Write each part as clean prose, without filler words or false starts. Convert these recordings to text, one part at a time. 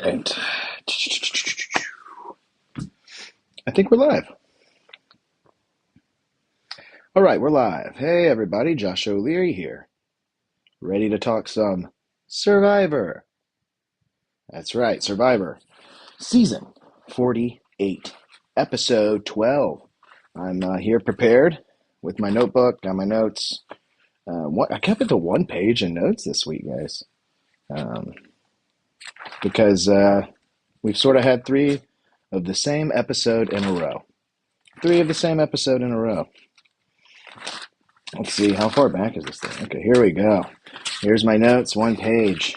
And I think we're live. All right, we're live. Hey, everybody, Josh O'Leary here. Ready to talk some Survivor. That's right, Survivor. Season 48, Episode 12. I'm here prepared with my notebook, got my notes. I kept it to one page in notes this week, guys. Because we've sort of had three of the same episode in a row. Three of the same episode in a row. Let's see, how far back is this thing? Okay, here we go. Here's my notes, one page.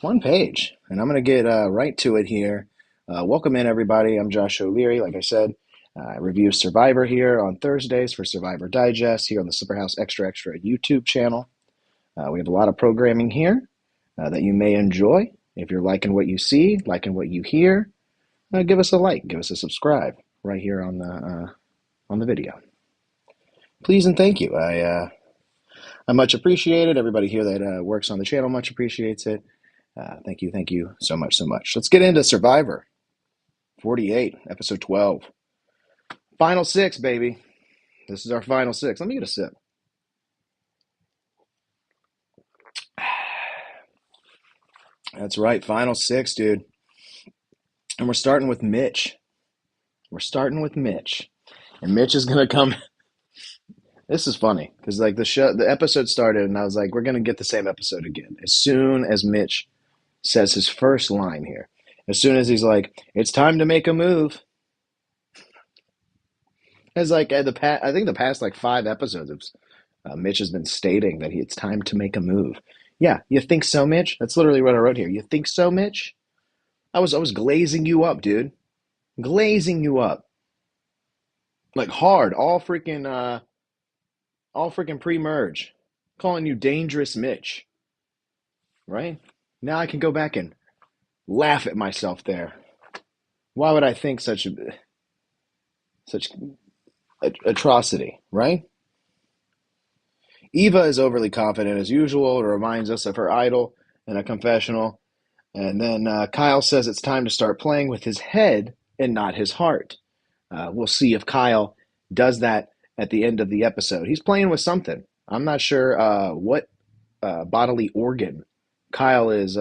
One page. And I'm going to get right to it here. Welcome in, everybody. I'm Josh O'Leary. Like I said, I review Survivor here on Thursdays for Survivor Digest here on the Slipperhouse Extra Extra YouTube channel. We have a lot of programming here that you may enjoy. If you're liking what you see, liking what you hear, give us a like, give us a subscribe right here on the video. Please and thank you. I much appreciate it. Everybody here that works on the channel much appreciates it. Thank you so much. Let's get into Survivor 48, Episode 12. Final six, baby. This is our final six. Let me get a sip. That's right, final six, dude. And we're starting with Mitch. And Mitch is going to come... This is funny because the episode started and I was like, we're going to get the same episode again. As soon as Mitch says his first line here, as soon as he's like, it's time to make a move. It's like I think the past like 5 episodes of Mitch has been stating that it's time to make a move. Yeah, you think so, Mitch? That's literally what I wrote here. You think so, Mitch? I was glazing you up, dude. Glazing you up. Like hard, all freaking pre-merge, calling you Dangerous Mitch, right? Now I can go back and laugh at myself there. Why would I think such atrocity, right? Eva is overly confident as usual. It reminds us of her idol in a confessional. And then Kyle says it's time to start playing with his head and not his heart. We'll see if Kyle does that at the end of the episode. He's playing with something. I'm not sure what bodily organ Kyle is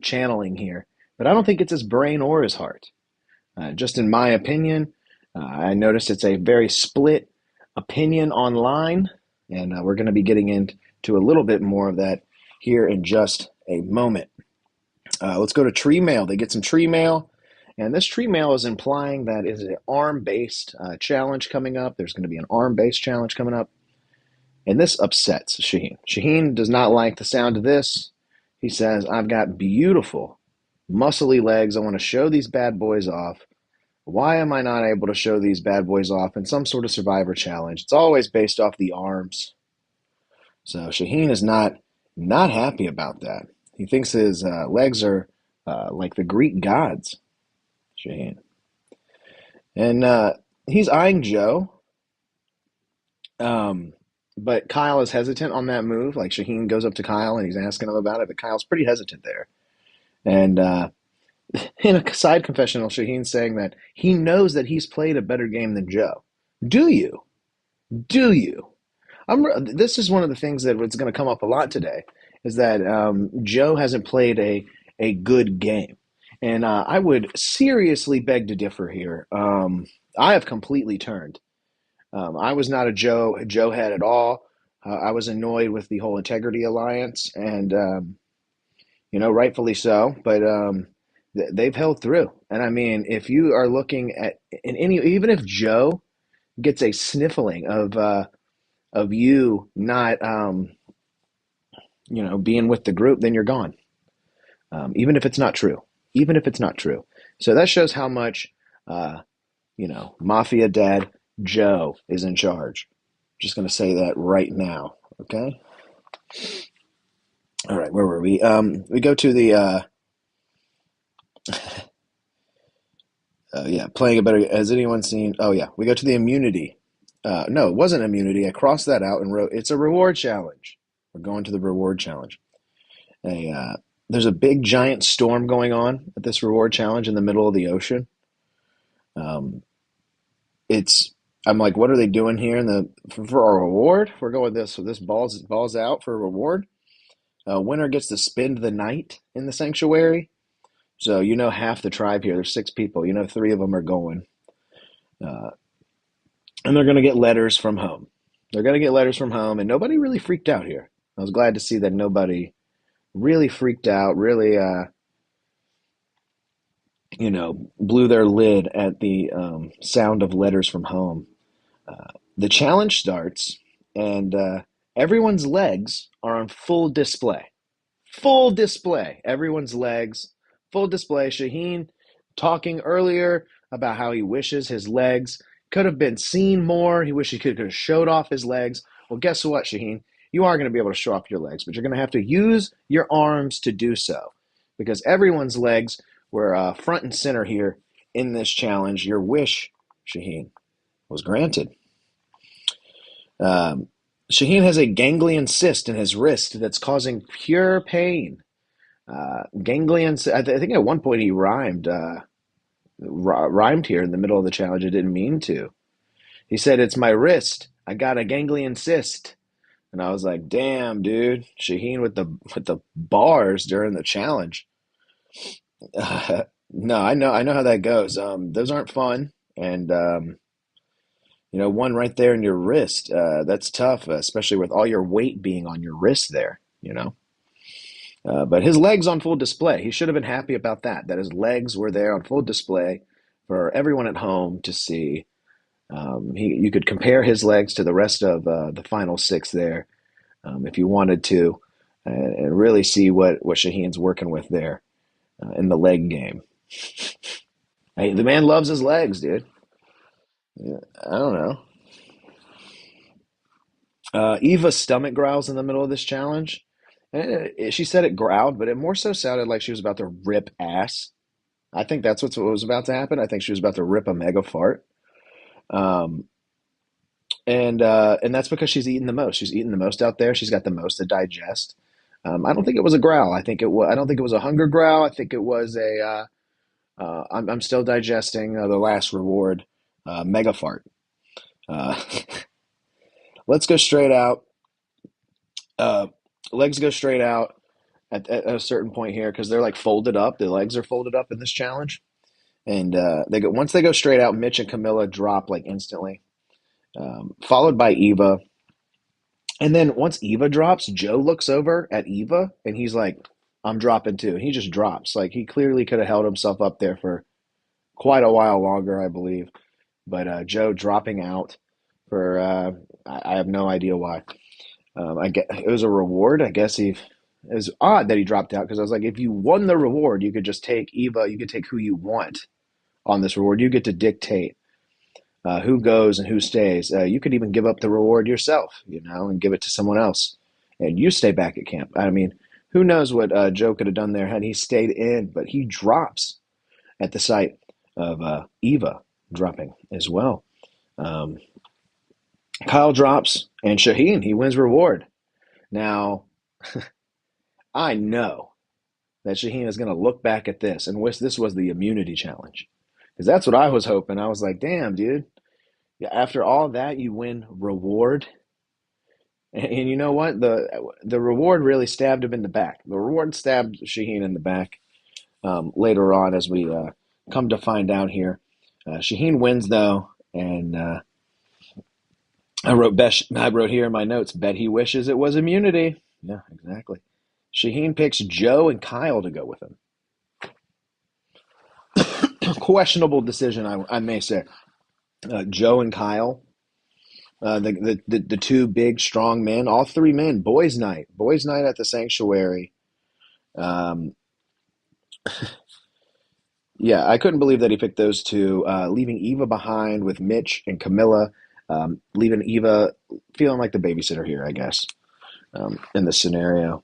channeling here, but I don't think it's his brain or his heart. Just in my opinion, I noticed it's a very split opinion online, and we're going to be getting into a little bit more of that here in just a moment. Let's go to Tree Mail. They get some Tree Mail. And this tree mail is implying that is an arm-based challenge coming up. There's going to be an arm-based challenge coming up. And this upsets Shaheen. Shaheen does not like the sound of this. He says, I've got beautiful, muscly legs. I want to show these bad boys off. Why am I not able to show these bad boys off in some sort of Survivor challenge? It's always based off the arms. So Shaheen is not happy about that. He thinks his legs are like the Greek gods. Shaheen. And he's eyeing Joe. But Kyle is hesitant on that move. Like Shaheen goes up to Kyle and he's asking him about it, but Kyle's pretty hesitant there. And in a side confessional, Shaheen's saying that he knows that he's played a better game than Joe. Do you? This is one of the things that was going to come up a lot today, is that Joe hasn't played a good game. And I would seriously beg to differ here. I have completely turned. I was not a Joe head at all. I was annoyed with the whole Integrity Alliance, and rightfully so. But they've held through. And I mean, if you are looking at even if Joe gets a sniffling of you not being with the group, then you're gone. Even if it's not true. So that shows how much, Mafia Dad Joe is in charge. Just going to say that right now, okay? All right, where were we? We go to the, playing a better, has anyone seen, we go to the immunity. No, it wasn't immunity. I crossed that out and wrote, it's a reward challenge. We're going to the reward challenge. There's a big giant storm going on at this reward challenge in the middle of the ocean. Um, it's I'm like, what are they doing here in the for a reward? We're going this so this balls out for a reward. Winner gets to spend the night in the sanctuary. So you know half the tribe here. There's 6 people. You know three of them are going, uh, and they're going to get letters from home. They're going to get letters from home, and nobody really freaked out here. I was glad to see that nobody really freaked out. Really, blew their lid at the sound of letters from home. The challenge starts, and everyone's legs are on full display. Full display. Everyone's legs, full display. Shaheen talking earlier about how he wishes his legs could have been seen more. He wished he could have showed off his legs. Well, guess what, Shaheen? You are going to be able to show off your legs, but you're going to have to use your arms to do so because everyone's legs were front and center here in this challenge. Your wish, Shaheen, was granted. Um, Shaheen has a ganglion cyst in his wrist that's causing pure pain. Ganglion. I think at one point he rhymed here in the middle of the challenge. I didn't mean to. He said, "It's my wrist. I got a ganglion cyst." And I was like, "Damn, dude, Shaheen with the bars during the challenge." No, I know how that goes. Those aren't fun, and one right there in your wrist. That's tough, especially with all your weight being on your wrist there. But his legs on full display. He should have been happy about that. That his legs were there on full display for everyone at home to see. You could compare his legs to the rest of the final 6 there, if you wanted to, and really see what Shaheen's working with there in the leg game. Hey, the man loves his legs, dude. Yeah, I don't know. Eva's stomach growls in the middle of this challenge. And she said it growled, but it more so sounded like she was about to rip ass. I think that's what was about to happen. I think she was about to rip a mega fart. Um, and that's because she's eaten the most. She's eaten the most out there. She's got the most to digest. I don't think it was a growl. I don't think it was a hunger growl. I think it was I'm still digesting the last reward, mega fart. Uh, let's go straight out. Uh, legs go straight out at a certain point here because they're like folded up. The legs are folded up in this challenge, and once they go straight out. Mitch and Camilla drop like instantly, followed by Eva. And then once Eva drops, Joe looks over at Eva and he's like, "I'm dropping too." And he just drops. Like he clearly could have held himself up there for quite a while longer, I believe. But Joe dropping out for I have no idea why. I get it was a reward. I guess it was odd that he dropped out because I was like, if you won the reward, you could just take Eva. You could take who you want on this reward. You get to dictate who goes and who stays. You could even give up the reward yourself, and give it to someone else, and you stay back at camp. I mean, who knows what Joe could have done there had he stayed in? But he drops at the sight of Eva dropping as well. Um, Kyle drops, and Shaheen he wins reward. Now I know that Shaheen is going to look back at this and wish this was the immunity challenge because that's what I was hoping. I was like, damn, dude. Yeah, after all that, you win reward, and you know what? The reward really stabbed him in the back. The reward stabbed Shaheen in the back later on, as we come to find out here. Shaheen wins though, and I wrote here in my notes. Bet he wishes it was immunity. Yeah, exactly. Shaheen picks Joe and Kyle to go with him. Questionable decision, I may say. Joe and Kyle, the two big strong men, all 3 men, boys' night at the sanctuary. Um, yeah, I couldn't believe that he picked those two, leaving Eva behind with Mitch and Camilla, leaving Eva feeling like the babysitter here, I guess, in this scenario.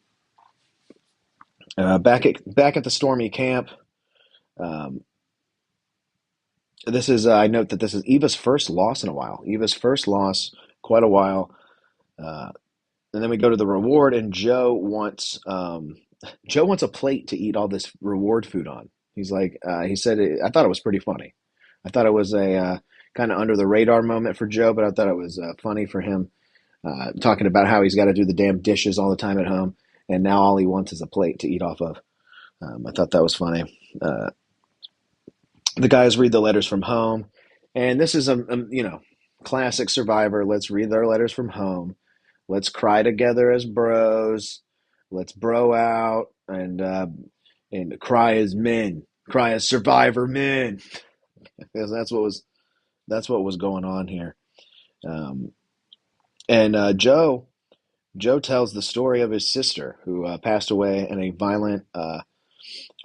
Back at the Stormy camp. Um, I note that this is Eva's first loss in a while. Eva's first loss, quite a while. Uh, and then we go to the reward, and Joe wants Joe wants a plate to eat all this reward food on. He's like, he said, I thought it was pretty funny. I thought it was a kind of under the radar moment for Joe, but I thought it was funny for him, talking about how he's got to do the damn dishes all the time at home, and now all he wants is a plate to eat off of. I thought that was funny. Uh, the guys read the letters from home, and this is classic Survivor. Let's read their letters from home. Let's cry together as bros. Let's bro out and cry as men. Cry as Survivor men. Because that's what was going on here. Um, and Joe tells the story of his sister who passed away in a violent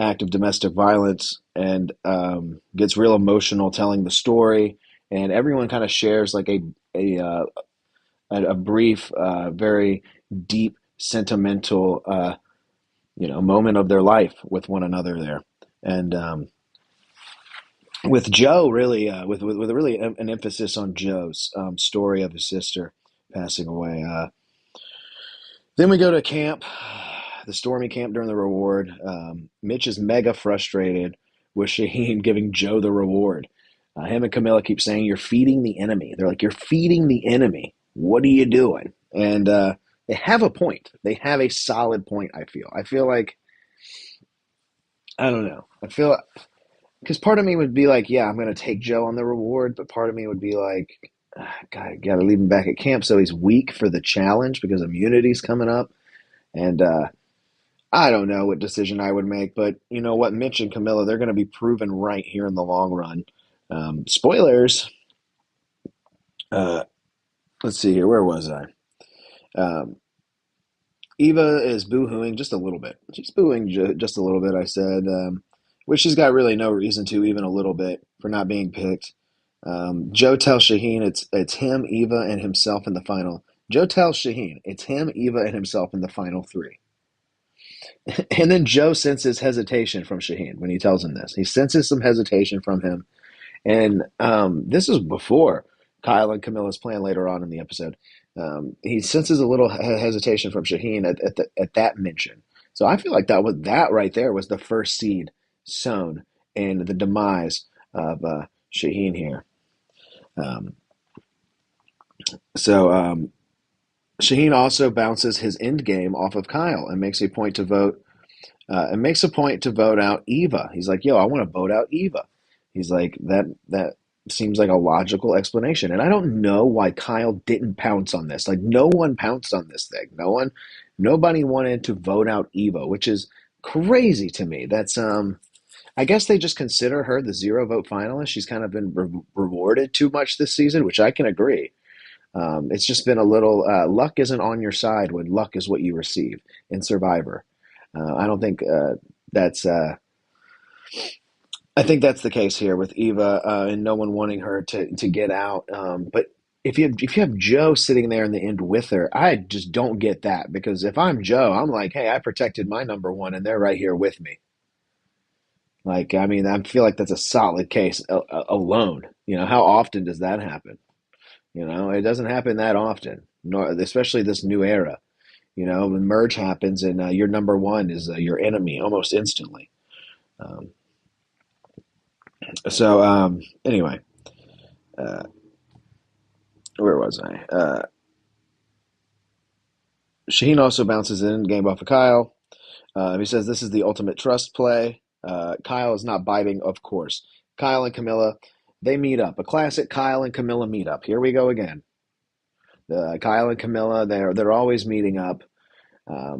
act of domestic violence, and gets real emotional telling the story. And everyone kind of shares like a uh, a brief, very deep, sentimental, moment of their life with one another there. And with Joe, really, with really an emphasis on Joe's story of his sister passing away. Then we go to camp, the Stormy camp during the reward. Mitch is mega frustrated with Shaheen giving Joe the reward. Him and Camilla keep saying, "You're feeding the enemy." They're like, "You're feeding the enemy. What are you doing?" And they have a point. They have a solid point, I feel. I feel like, I don't know. I feel, because part of me would be like, yeah, I'm going to take Joe on the reward, but part of me would be like, God, got to leave him back at camp so he's weak for the challenge because immunity's coming up. And I don't know what decision I would make, but you know what? Mitch and Camilla, they're going to be proven right here in the long run. Spoilers. Uh, let's see here. Where was I? Um, Eva is boohooing just a little bit. She's booing just a little bit, I said, which she's got really no reason to, even a little bit, for not being picked. Joe tells Shaheen it's him, Eva, and himself in the final. Joe tells Shaheen it's him, Eva, and himself in the final three. And then Joe senses hesitation from Shaheen when he tells him this. He senses some hesitation from him. And this is before Kyle and Camilla's plan later on in the episode. He senses a little hesitation from Shaheen at that mention. So I feel like that right there was the first seed sown in the demise of Shaheen here. Um, so Shaheen also bounces his end game off of Kyle and makes a point to vote. And makes a point to vote out Eva. He's like, "Yo, I want to vote out Eva." He's like, that seems like a logical explanation. And I don't know why Kyle didn't pounce on this. Like, no one pounced on this thing. Nobody wanted to vote out Eva, which is crazy to me. That's I guess they just consider her the zero vote finalist. She's kind of been rewarded too much this season, which I can agree. It's just been a little luck isn't on your side when luck is what you receive in Survivor. I don't think that's. I think that's the case here with Eva, and no one wanting her to get out. But if you have Joe sitting there in the end with her, I just don't get that, because if I'm Joe, I'm like, hey, I protected my number one, and they're right here with me. Like, I mean, I feel like that's a solid case alone. How often does that happen? It doesn't happen that often, nor especially this new era. When merge happens and your number one is your enemy almost instantly. Um, so anyway, uh, where was I? Shaheen also bounces in game off of Kyle. He says this is the ultimate trust play. Kyle is not biting, of course. Kyle and Camilla, they meet up. A classic Kyle and Camilla meetup. Here we go again. Kyle and Camilla, they're always meeting up.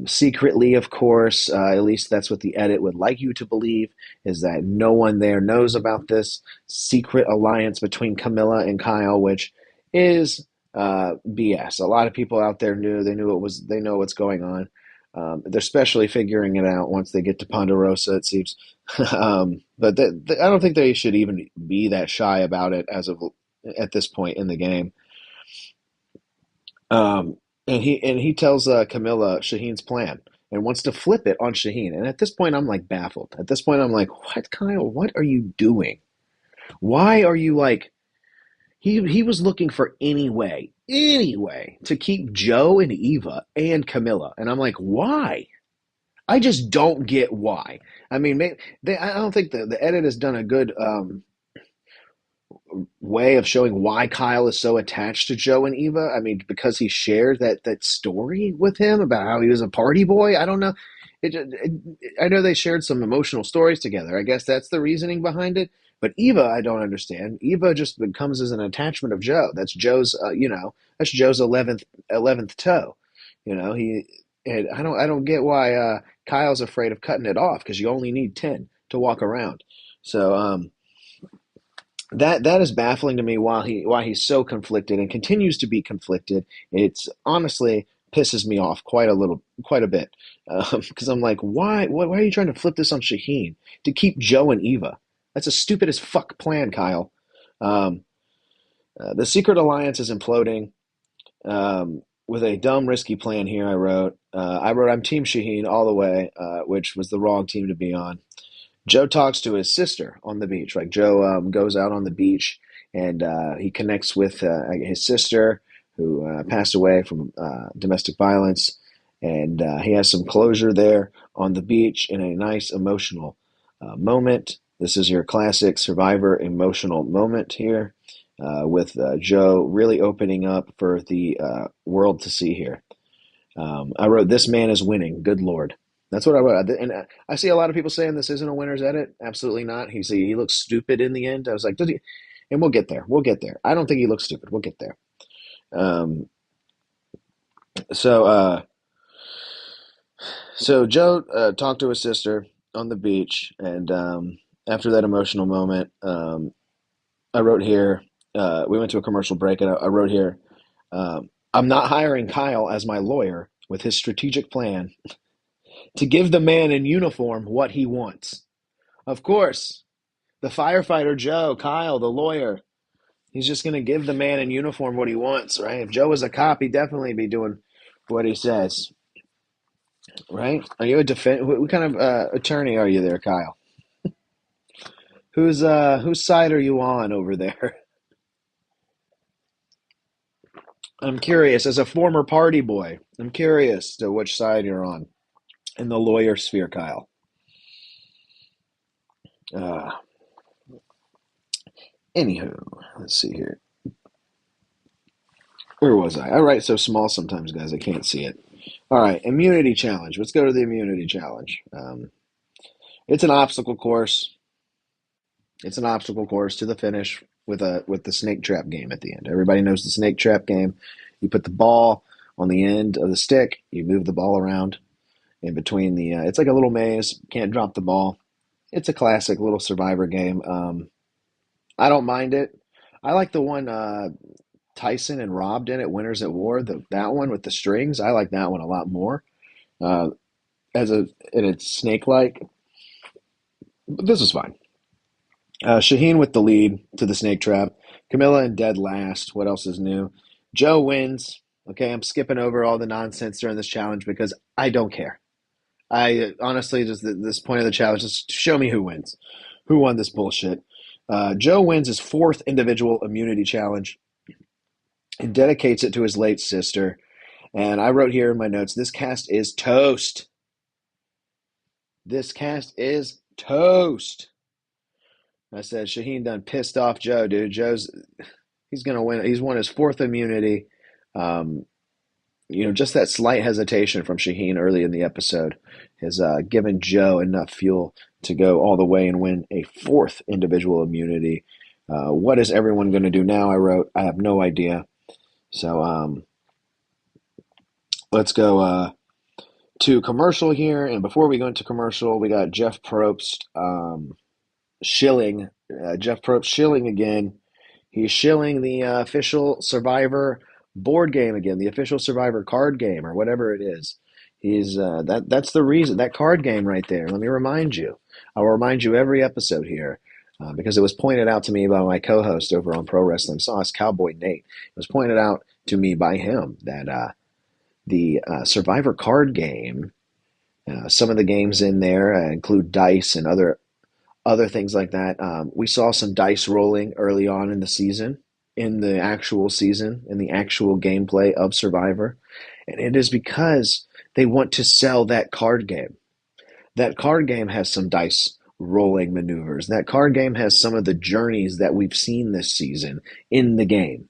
Secretly, of course, at least that's what the edit would like you to believe, is that no one there knows about this secret alliance between Camilla and Kyle, which is BS. A lot of people out there knew. They know what's going on. They're especially figuring it out once they get to Ponderosa, it seems. But I don't think they should even be that shy about it at this point in the game. And he tells Camilla Shaheen's plan and wants to flip it on Shaheen. And at this point, I'm like baffled. At this point, I'm like, what, Kyle? What are you doing? Why are you like? He was looking for any way to keep Joe and Eva and Camilla. And I'm like, why? I just don't get why. I mean, I don't think the edit has done a good way of showing why Kyle is so attached to Joe and Eva. I mean, because he shared that story with him about how he was a party boy. I don't know. I know they shared some emotional stories together. I guess that's the reasoning behind it. But Eva, I don't understand. Eva just becomes as an attachment of Joe. That's Joe's, that's Joe's eleventh toe. He. And I don't get why Kyle's afraid of cutting it off because you only need 10 to walk around. So that is baffling to me why he's so conflicted and continues to be conflicted. It's honestly pisses me off quite a bit because I'm like, why are you trying to flip this on Shaheen to keep Joe and Eva? That's a stupid as fuck plan, Kyle. Um, the Secret Alliance is imploding with a dumb, risky plan here. I wrote I'm Team Shaheen all the way, which was the wrong team to be on. Joe talks to his sister on the beach. Like Joe goes out on the beach and he connects with his sister who passed away from domestic violence, and he has some closure there on the beach in a nice emotional moment. This is your classic Survivor emotional moment here, with Joe really opening up for the world to see here. I wrote, "This man is winning. Good Lord." That's what I wrote. And I see a lot of people saying this isn't a winner's edit. Absolutely not. He looks stupid in the end. I was like, did he? And we'll get there. We'll get there. I don't think he looks stupid. We'll get there. Um, so, uh, so Joe talked to his sister on the beach, and after that emotional moment, I wrote here. We went to a commercial break, and I wrote here. I'm not hiring Kyle as my lawyer with his strategic plan to give the man in uniform what he wants. Of course, the firefighter Joe, Kyle, the lawyer, he's just going to give the man in uniform what he wants, right? If Joe was a cop, he'd definitely be doing what he says, right? Are you a defense? What kind of attorney are you there, Kyle? Whose side are you on over there? I'm curious. As a former party boy, I'm curious to which side you're on in the lawyer sphere, Kyle. Uh, Anywho, let's see here. Where was I? I write so small sometimes, guys. I can't see it. All right, immunity challenge. Let's go to the immunity challenge. It's an obstacle course. It's an obstacle course to the finish with the snake trap game at the end. Everybody knows the snake trap game. You put the ball on the end of the stick. You move the ball around in between the. It's like a little maze. Can't drop the ball. It's a classic little survivor game. I don't mind it. I like the one Tyson and Rob did at Winners at War. That one with the strings. I like that one a lot more. Uh, and it's snake like. But this is fine. Shaheen with the lead to the snake trap. Camilla and Dead last. What else is new? Joe wins. Okay, I'm skipping over all the nonsense during this challenge because I don't care. I honestly just at this point of the challenge, just show me who wins. Who won this bullshit? Joe wins his fourth individual immunity challenge and dedicates it to his late sister. And I wrote here in my notes, this cast is toast. This cast is toast. I said Shaheen done pissed off Joe, dude. He's gonna win. He's won his fourth immunity. Um, just that slight hesitation from Shaheen early in the episode has given Joe enough fuel to go all the way and win a fourth individual immunity. What is everyone going to do now? I wrote, I have no idea. So let's go to commercial here. And before we go into commercial, we got Jeff Probst shilling. Jeff Probst shilling again. He's shilling the official Survivor board game again, the official Survivor card game or whatever it is. He's that's the reason, that card game right there. Let me remind you. I'll remind you every episode here because it was pointed out to me by my co-host over on Pro Wrestling Sauce, Cowboy Nate. It was pointed out to me by him that the Survivor card game, some of the games in there include dice and other things like that. We saw some dice rolling early on in the season, in the actual season, in the actual gameplay of Survivor. And it is because they want to sell that card game. That card game has some dice rolling maneuvers. That card game has some of the journeys that we've seen this season in the game.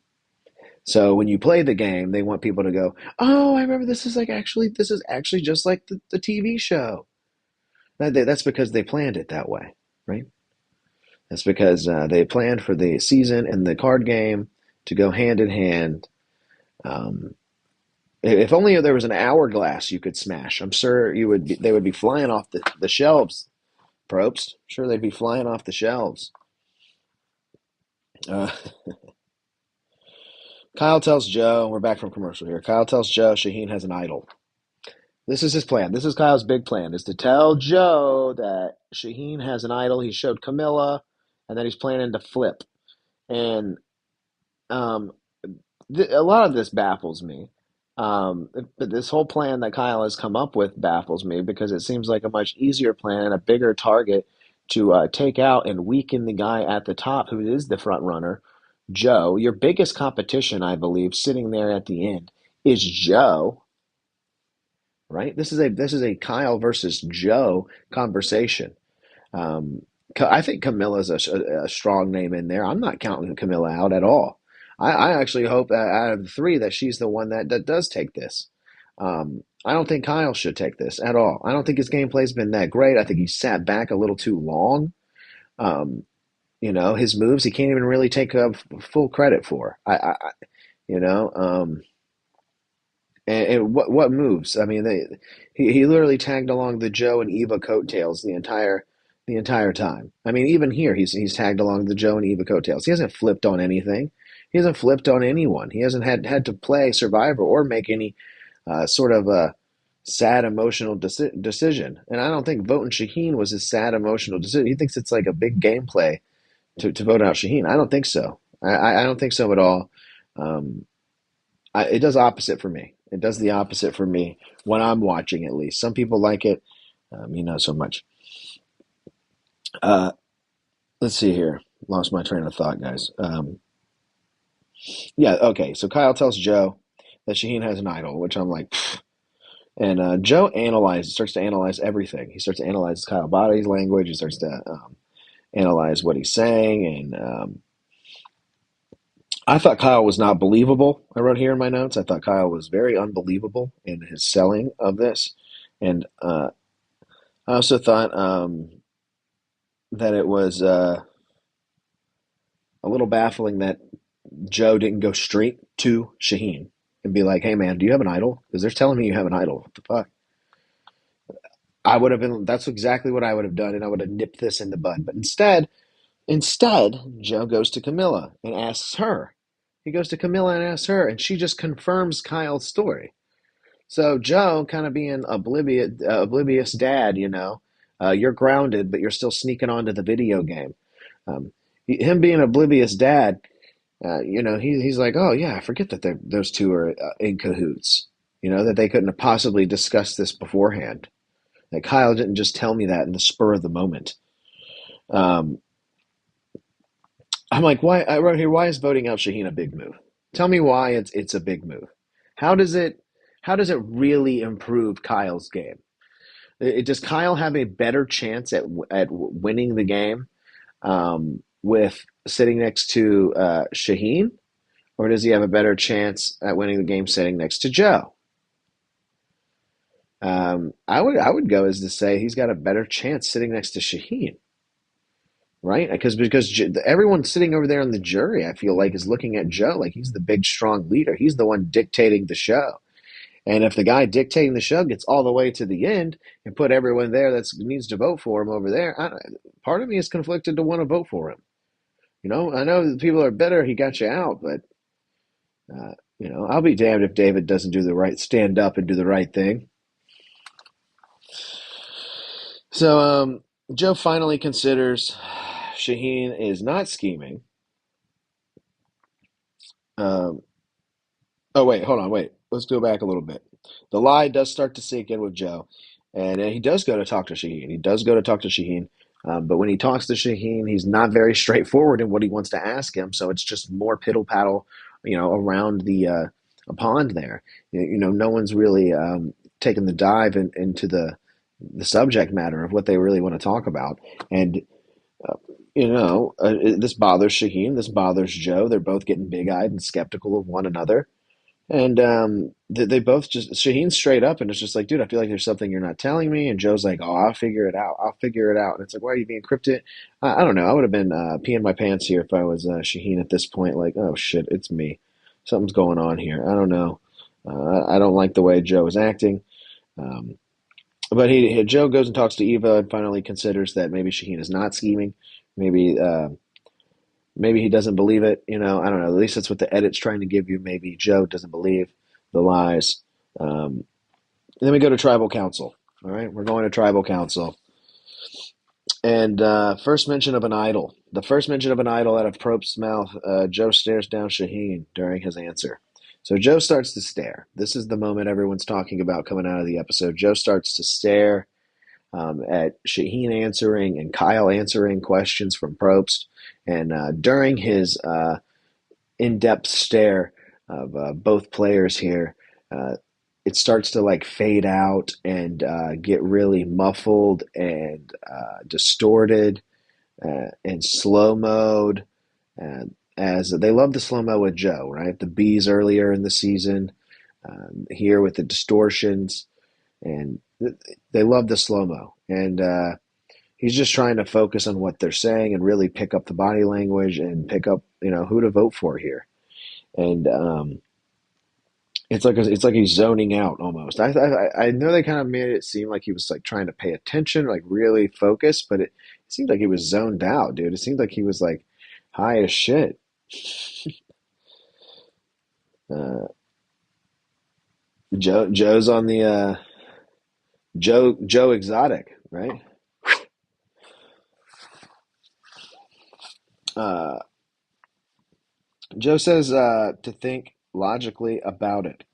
So when you play the game, they want people to go, "Oh, I remember this is actually just like the TV show." That's because they planned it that way, right? That's because they planned for the season and the card game to go hand in hand. Um, if only there was an hourglass you could smash, I'm sure they would be flying off the shelves, Probst. Sure, they'd be flying off the shelves. Uh, Kyle tells Joe, we're back from commercial here. Kyle tells Joe Shaheen has an idol. This is his plan. This is Kyle's big plan, is to tell Joe that Shaheen has an idol. He showed Camilla, and that he's planning to flip. And um, a lot of this baffles me. But this whole plan that Kyle has come up with baffles me because it seems like a much easier plan and a bigger target to take out and weaken the guy at the top who is the front runner, Joe. Your biggest competition, I believe, sitting there at the end is Joe, right? This is a Kyle versus Joe conversation. Um, I think Camilla's a strong name in there. I'm not counting Camilla out at all. I actually hope that out of the three that she's the one that does take this. I don't think Kyle should take this at all. I don't think his gameplay's been that great. I think he sat back a little too long. Um, his moves he can't even really take full credit for. You know, um, and what moves? I mean, he literally tagged along the Joe and Eva coattails the entire time. I mean, even here he's tagged along the Joe and Eva coattails. He hasn't flipped on anything. He hasn't flipped on anyone. He hasn't had to play Survivor or make any sort of a sad emotional decision. And I don't think voting Shaheen was a sad emotional decision. He thinks it's like a big gameplay to vote out Shaheen. I don't think so. I don't think so at all. Um, it does opposite for me. It does the opposite for me when I'm watching, at least. Some people like it, so much. Uh, let's see here. Lost my train of thought, guys. Yeah, okay. So Kyle tells Joe that Shaheen has an idol, which I'm like, pfft. And Joe starts to analyze everything. He starts to analyze Kyle's body language. He starts to analyze what he's saying, and I thought Kyle was not believable. I wrote here in my notes. I thought Kyle was very unbelievable in his selling of this, and I also thought that it was a little baffling that Joe didn't go straight to Shaheen and be like, "Hey, man, do you have an idol? Because they're telling me you have an idol. What the fuck?" I would have been. That's exactly what I would have done, and I would have nipped this in the bud. But instead, Joe goes to Camilla and asks her. He goes to Camilla and asks her, and she just confirms Kyle's story. So Joe, kind of being oblivious dad, you're grounded, but you're still sneaking onto the video game. Um, him being oblivious dad, he's like, oh yeah, I forget that those two are in cahoots. That they couldn't have possibly discussed this beforehand. That Kyle didn't just tell me that in the spur of the moment. Um, I'm like, why? I wrote here, why is voting out Shaheen a big move? Tell me why it's a big move. How does it how does it really improve Kyle's game? Does Kyle have a better chance at winning the game with sitting next to Shaheen, or does he have a better chance at winning the game sitting next to Joe? I would go as to say he's got a better chance sitting next to Shaheen, right? Because everyone sitting over there in the jury, I feel like, is looking at Joe like he's the big strong leader. He's the one dictating the show. And if the guy dictating the show gets all the way to the end and put everyone there that needs to vote for him over there, part of me is conflicted to want to vote for him. I know that people are bitter he got you out, but I'll be damned if David doesn't stand up and do the right thing. So Joe finally considers Shaheen is not scheming. Um, oh wait, hold on, wait. Let's go back a little bit. The lie does start to sink in with Joe, and he does go to talk to Shaheen. He does go to talk to Shaheen, but when he talks to Shaheen, he's not very straightforward in what he wants to ask him. So it's just more piddle paddle, around the a pond there. No one's really taken the dive into the subject matter of what they really want to talk about. And this bothers Shaheen. This bothers Joe. They're both getting big eyed and skeptical of one another. And they both just Shaheen's straight up and it's just like, dude, I feel like there's something you're not telling me. And Joe's like, oh, I'll figure it out. I'll figure it out. And it's like, why are you being cryptic? I don't know. I would have been peeing my pants here if I was Shaheen at this point. Like, oh shit, it's me. Something's going on here. I don't know. I don't like the way Joe is acting. Um, but Joe goes and talks to Eva and finally considers that maybe Shaheen is not scheming. Maybe maybe he doesn't believe it. I don't know. At least that's what the edit's trying to give you. Maybe Joe doesn't believe the lies. Then we go to tribal council. All right, we're going to tribal council. And first mention of an idol. The first mention of an idol out of Probst's mouth, Joe stares down Shaheen during his answer. So Joe starts to stare. This is the moment everyone's talking about coming out of the episode. Joe starts to stare at Shaheen answering and Kyle answering questions from Probst. And during his in-depth stare of both players here, it starts to like fade out and get really muffled and distorted and slow mode. As they love the slow mo with Joe, right? The bees earlier in the season, here with the distortions, and they love the slow mo. And he's just trying to focus on what they're saying and really pick up the body language and pick up, who to vote for here. And it's like he's zoning out almost. I know they kind of made it seem like he was like trying to pay attention, like really focus, but it seemed like he was zoned out, dude. It seemed like he was like high as shit. Uh, Joe's on the Joe Exotic, right? Uh, Joe says to think logically about it.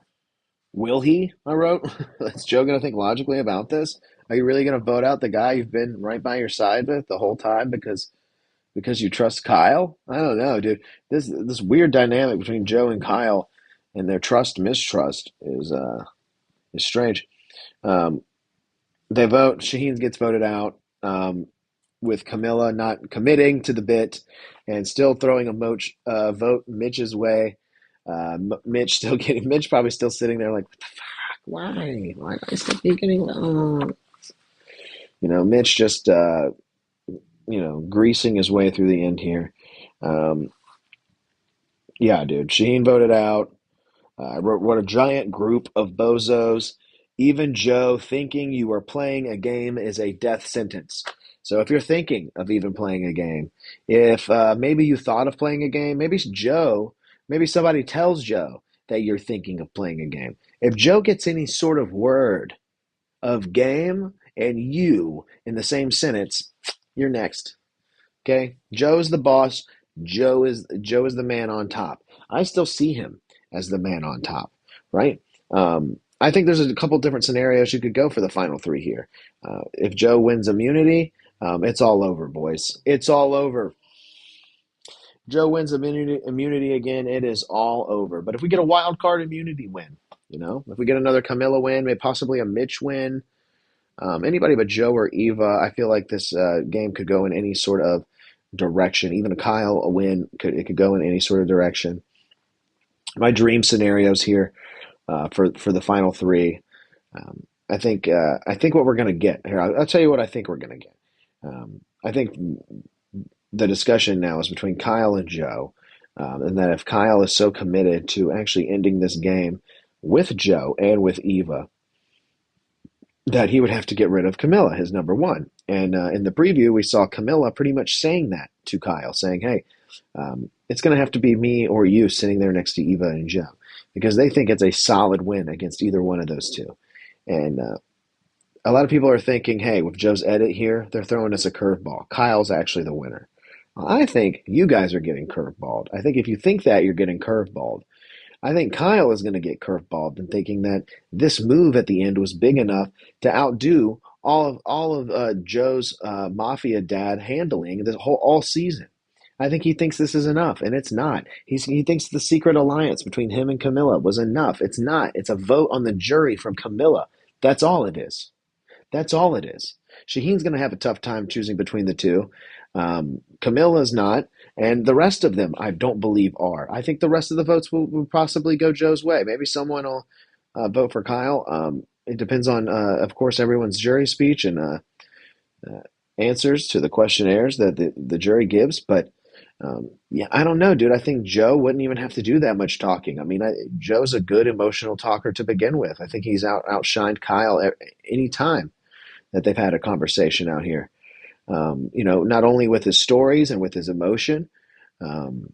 Will he? I wrote. Is Joe going to think logically about this? Are you really going to vote out the guy you've been right by your side with the whole time because you trust Kyle? I don't know, dude. This weird dynamic between Joe and Kyle and their trust mistrust is strange. Um, they vote. Shaheen gets voted out. With Camilla not committing to the bit and still throwing a vote Mitch's way. Mitch probably still sitting there like, what the fuck? Why do I still keep getting Mitch just greasing his way through the end here. Um, yeah, dude. Sheen voted out. I wrote, what a giant group of bozos. Even Joe thinking you are playing a game is a death sentence. So if you're thinking of even playing a game, if maybe you thought of playing a game, maybe somebody tells Joe that you're thinking of playing a game. If Joe gets any sort of word of game and you in the same sentence, you're next. Okay? Joe is the boss. Joe is the man on top. I still see him as the man on top, right? I think there's a couple different scenarios you could go for the final three here. If Joe wins immunity, it's all over, boys. It's all over. Joe wins immunity again, it is all over. But if we get a wild card immunity win, if we get another Camilla win, maybe possibly a Mitch win, anybody but Joe or Eva, I feel like this game could go in any sort of direction. Even a Kyle a win could go in any sort of direction. My dream scenarios here for the final three. I think what we're going to get here. I'll tell you what I think we're going to get. I think the discussion now is between Kyle and Joe, and that if Kyle is so committed to actually ending this game with Joe and with Eva, that he would have to get rid of Camilla, his number one. And in the preview, we saw Camilla pretty much saying that to Kyle, saying, hey, it's going to have to be me or you sitting there next to Eva and Joe, because they think it's a solid win against either one of those two. And a lot of people are thinking, hey, with Joe's edit here, they're throwing us a curveball. Kyle's actually the winner. I think you guys are getting curveballed. I think if you think that, you're getting curveballed. I think Kyle is going to get curveballed in thinking that this move at the end was big enough to outdo all of Joe's mafia dad handling this whole all season. I think he thinks this is enough, and it's not. He thinks the secret alliance between him and Camilla was enough. It's not. It's a vote on the jury from Camilla. That's all it is. That's all it is. Shaheen's going to have a tough time choosing between the two. Camilla's not, and the rest of them I don't believe are. I think the rest of the votes will possibly go Joe's way. Maybe someone will vote for Kyle. It depends on, of course, everyone's jury speech and uh, answers to the questionnaires that the jury gives. But yeah, I don't know, dude. I think Joe wouldn't even have to do that much talking. I mean, Joe's a good emotional talker to begin with. I think he's outshined Kyle any time that they've had a conversation out here. Not only with his stories and with his emotion, um,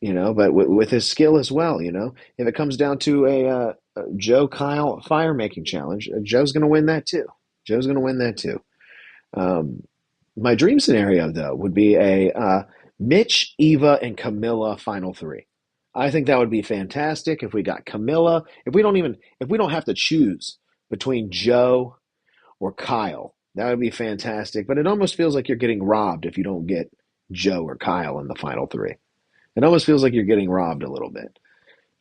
but with his skill as well. If it comes down to a Joe Kyle fire making challenge, Joe's going to win that too. Joe's going to win that too. Um, my dream scenario, though, would be a Mitch, Eva, and Camilla final three. I think that would be fantastic if we got Camilla. If we don't have to choose between Joe or Kyle, that would be fantastic. But it almost feels like you're getting robbed if you don't get Joe or Kyle in the final three. It almost feels like you're getting robbed a little bit.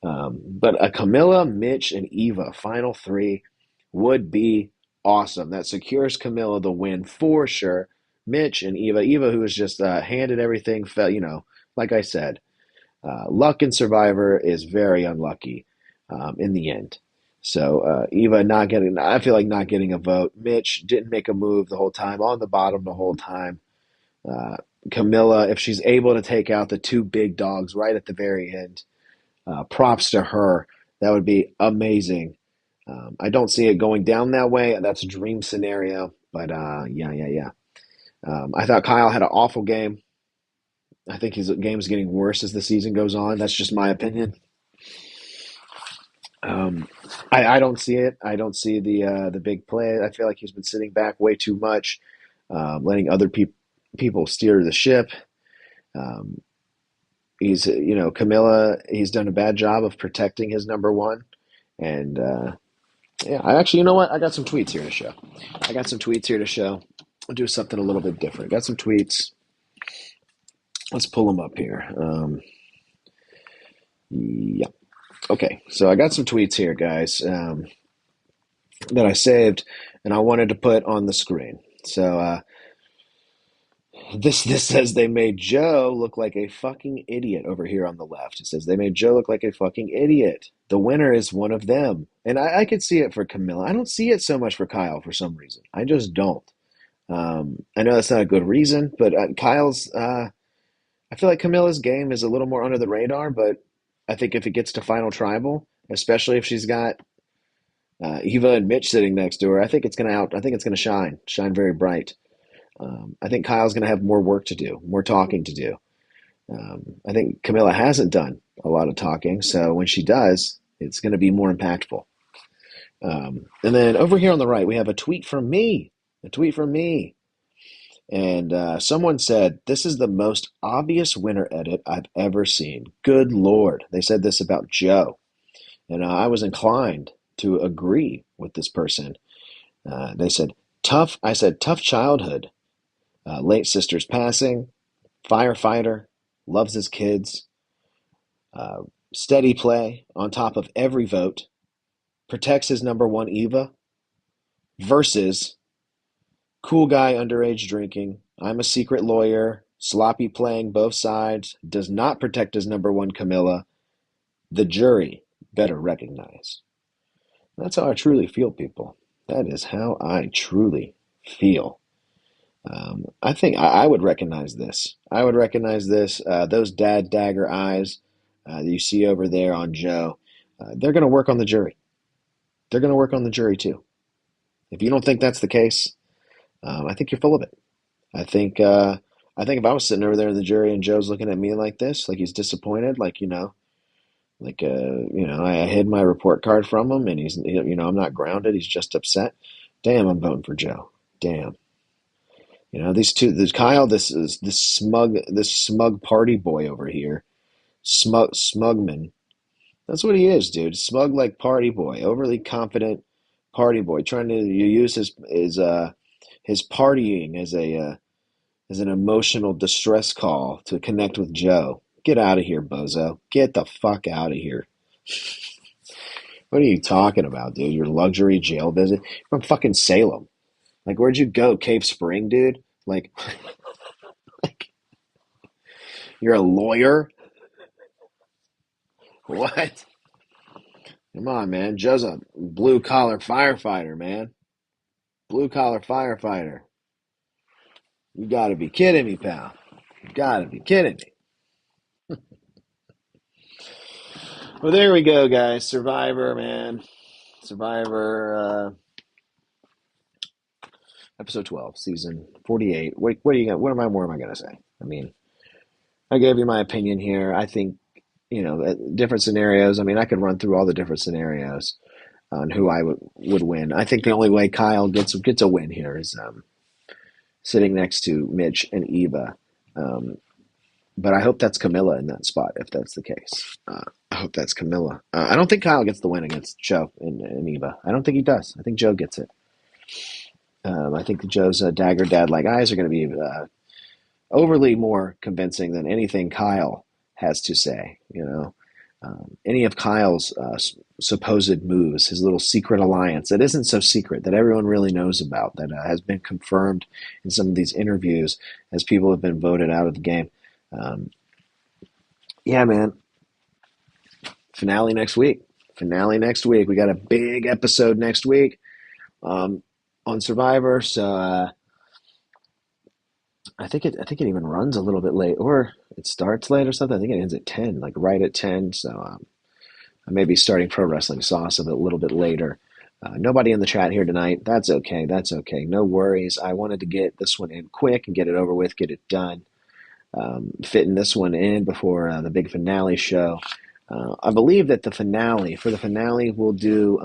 But a Camilla, Mitch, and Eva final three would be awesome. That secures Camilla the win for sure. Mitch and Eva, who was just handed everything, like I said, luck in Survivor is very unlucky in the end. So Eva not getting, I feel like not getting a vote. Mitch didn't make a move the whole time, on the bottom the whole time. Uh, Camilla, if she's able to take out the two big dogs right at the very end, props to her. That would be amazing. I don't see it going down that way. That's a dream scenario, but yeah. I thought Kyle had an awful game. I think his game's getting worse as the season goes on. That's just my opinion. Um, I don't see it. I don't see the big play. I feel like he's been sitting back way too much, letting other people steer the ship. Um, Camilla. He's done a bad job of protecting his number one, and yeah. I actually, you know what? I got some tweets here to show. I'll do something a little bit different. Got some tweets. Let's pull them up here. Yeah. Okay, so I got some tweets here, guys, that I saved, and I wanted to put on the screen. So this says they made Joe look like a fucking idiot over here on the left. It says they made Joe look like a fucking idiot. The winner is one of them, and I could see it for Camilla. I don't see it so much for Kyle for some reason. I just don't. I know that's not a good reason, but Kyle's. I feel like Camilla's game is a little more under the radar, but I think if it gets to Final Tribal, especially if she's got Eva and Mitch sitting next to her, I think it's gonna out. I think it's gonna shine very bright. I think Kyle's gonna have more work to do, more talking to do. I think Camilla hasn't done a lot of talking, so when she does, it's gonna be more impactful. And then over here on the right, we have a tweet from me. A tweet from me. And someone said, "This is the most obvious winner edit I've ever seen." Good Lord. They said this about Joe. And I was inclined to agree with this person. They said, tough. I said, tough childhood. Late sister's passing. Firefighter. Loves his kids. Uh, Steady play on top of every vote. Protects his number one Eva. Versus cool guy underage drinking. I'm a secret lawyer. Sloppy playing both sides. Does not protect his number one Camilla. The jury better recognize. That's how I truly feel, people. That is how I truly feel. I think I would recognize this. I would recognize this. Those dad dagger eyes that you see over there on Joe, they're going to work on the jury. They're going to work on the jury too. If you don't think that's the case, I think you're full of it. I think if I was sitting over there in the jury and Joe's looking at me like this, like he's disappointed, I hid my report card from him, and I'm not grounded. He's just upset. Damn, I'm voting for Joe. Damn. This Kyle, this smug party boy over here, smugman. That's what he is, dude. Smug like party boy, overly confident party boy, trying to use his partying as an emotional distress call to connect with Joe. Get out of here, bozo. Get the fuck out of here. What are you talking about, dude? Your luxury jail visit? You're from fucking Salem. Like, where'd you go, Cave Spring, dude? Like, like you're a lawyer? What? Come on, man. Joe's a blue collar firefighter, man. Blue collar firefighter. You gotta be kidding me, pal. You gotta be kidding me. Well, there we go, guys. Survivor, man. Survivor, episode 12, season 48. What do you got? What am I more am I gonna say? I mean, I gave you my opinion here. I think, different scenarios. I mean, I could run through all the different scenarios on who I would win. I think the only way Kyle gets a win here is sitting next to Mitch and Eva. Um, but I hope that's Camilla in that spot if that's the case. I hope that's Camilla. I don't think Kyle gets the win against Joe and Eva. I don't think he does. I think Joe gets it. I think Joe's dagger dad like eyes are going to be overly more convincing than anything Kyle has to say. Any of Kyle's supposed moves, his little secret alliance that isn't so secret, that everyone really knows about, that has been confirmed in some of these interviews as people have been voted out of the game. Um, yeah, man. Finale next week. Finale next week. We got a big episode next week on Survivor. So I think it even runs a little bit late, or it starts late or something. I think it ends at 10, like right at 10. So I may be starting Pro Wrestling Sauce a little bit later. Nobody in the chat here tonight. That's okay. That's okay. No worries. I wanted to get this one in quick and get it over with, get it done. Fitting this one in before the big finale show. I believe that for the finale, we'll do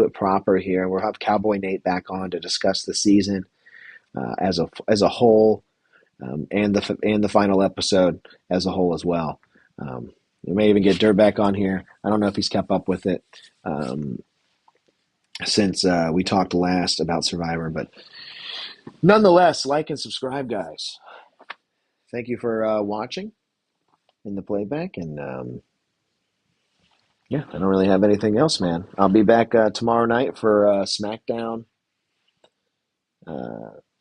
it proper here. We'll have Cowboy Nate back on to discuss the season as a whole, and the final episode as a whole as well. We may even get Dirt back on here. I don't know if he's kept up with it since we talked last about Survivor, but nonetheless, like and subscribe, guys. Thank you for watching in the playback, and yeah, I don't really have anything else, man. I'll be back tomorrow night for SmackDown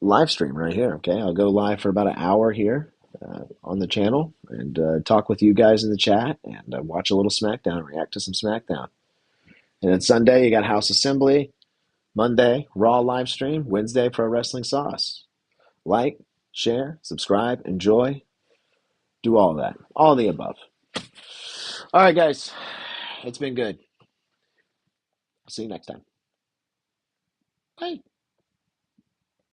live stream right here. Okay, I'll go live for about an hour here on the channel and talk with you guys in the chat and watch a little SmackDown, react to some SmackDown. And then Sunday you got House Assembly. Monday Raw live stream. Wednesday Pro Wrestling Sauce. Like, share, subscribe, enjoy, do all that, all the above. All right, guys, it's been good. See you next time. Bye.